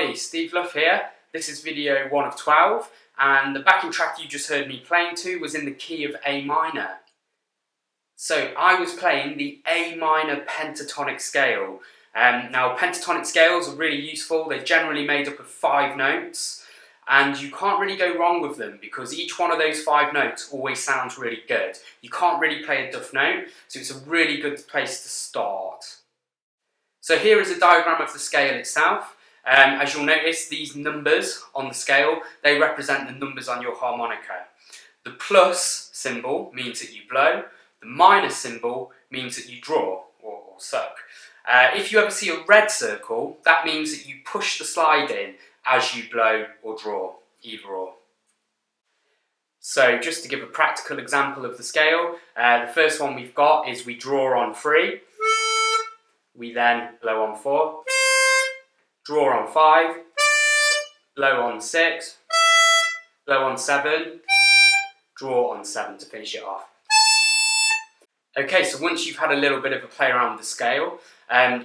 everybody, Steve Luff here. This is video 1 of 12 and the backing track you just heard me playing to was in the key of A minor. So I was playing the A minor pentatonic scale. Now pentatonic scales are really useful. They're generally made up of 5 notes and you can't really go wrong with them because each one of those 5 notes always sounds really good. You can't really play a duff note, so it's a really good place to start. So here is a diagram of the scale itself. As you'll notice, these numbers on the scale, they represent the numbers on your harmonica. The plus symbol means that you blow, the minus symbol means that you draw or suck. If you ever see a red circle, that means that you push the slide in as you blow or draw, either or. So just to give a practical example of the scale, the first one we've got is we draw on 3, we then blow on 4, draw on 5, blow on 6, blow on 7, draw on 7 to finish it off. Okay, so once you've had a little bit of a play around with the scale,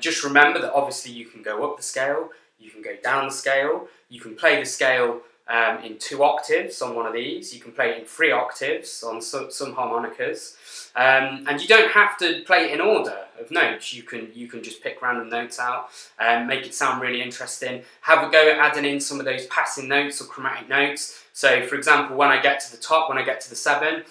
just remember that obviously you can go up the scale, you can go down the scale, you can play the scale in 2 octaves on one of these, you can play it in 3 octaves on some harmonicas, and you don't have to play it in order of notes. You can just pick random notes out and make it sound really interesting. Have a go at adding in some of those passing notes or chromatic notes. So for example, when I get to the top, when I get to the 7,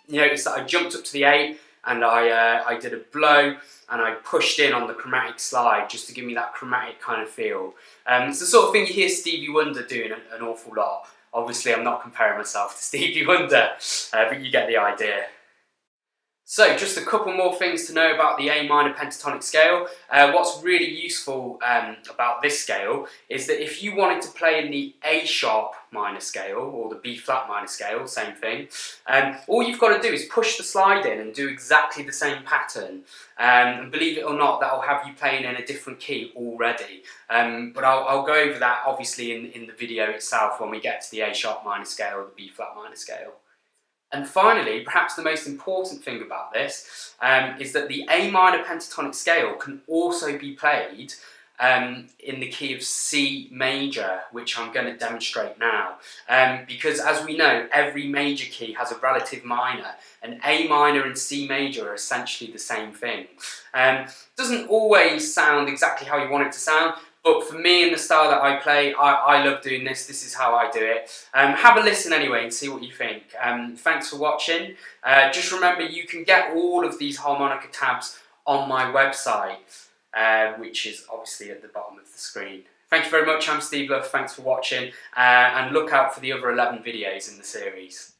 you notice that I jumped up to the 8 and I did a blow and I pushed in on the chromatic slide just to give me that chromatic kind of feel. It's the sort of thing you hear Stevie Wonder doing an awful lot. Obviously I'm not comparing myself to Stevie Wonder, but you get the idea. So just a couple more things to know about the A minor pentatonic scale. What's really useful about this scale is that if you wanted to play in the A sharp minor scale or the B flat minor scale, same thing, all you've got to do is push the slide in and do exactly the same pattern. And believe it or not, that'll have you playing in a different key already. But I'll go over that obviously in the video itself when we get to the A sharp minor scale or the B flat minor scale. And finally, perhaps the most important thing about this is that the A minor pentatonic scale can also be played in the key of C major, which I'm going to demonstrate now. Because as we know, every major key has a relative minor, and A minor and C major are essentially the same thing. Doesn't always sound exactly how you want it to sound, but for me and the style that I play, I love doing this. This is how I do it. Have a listen anyway and see what you think. Thanks for watching. Just remember you can get all of these harmonica tabs on my website, which is obviously at the bottom of the screen. Thank you very much. I'm Steve Luff. Thanks for watching. And look out for the other 11 videos in the series.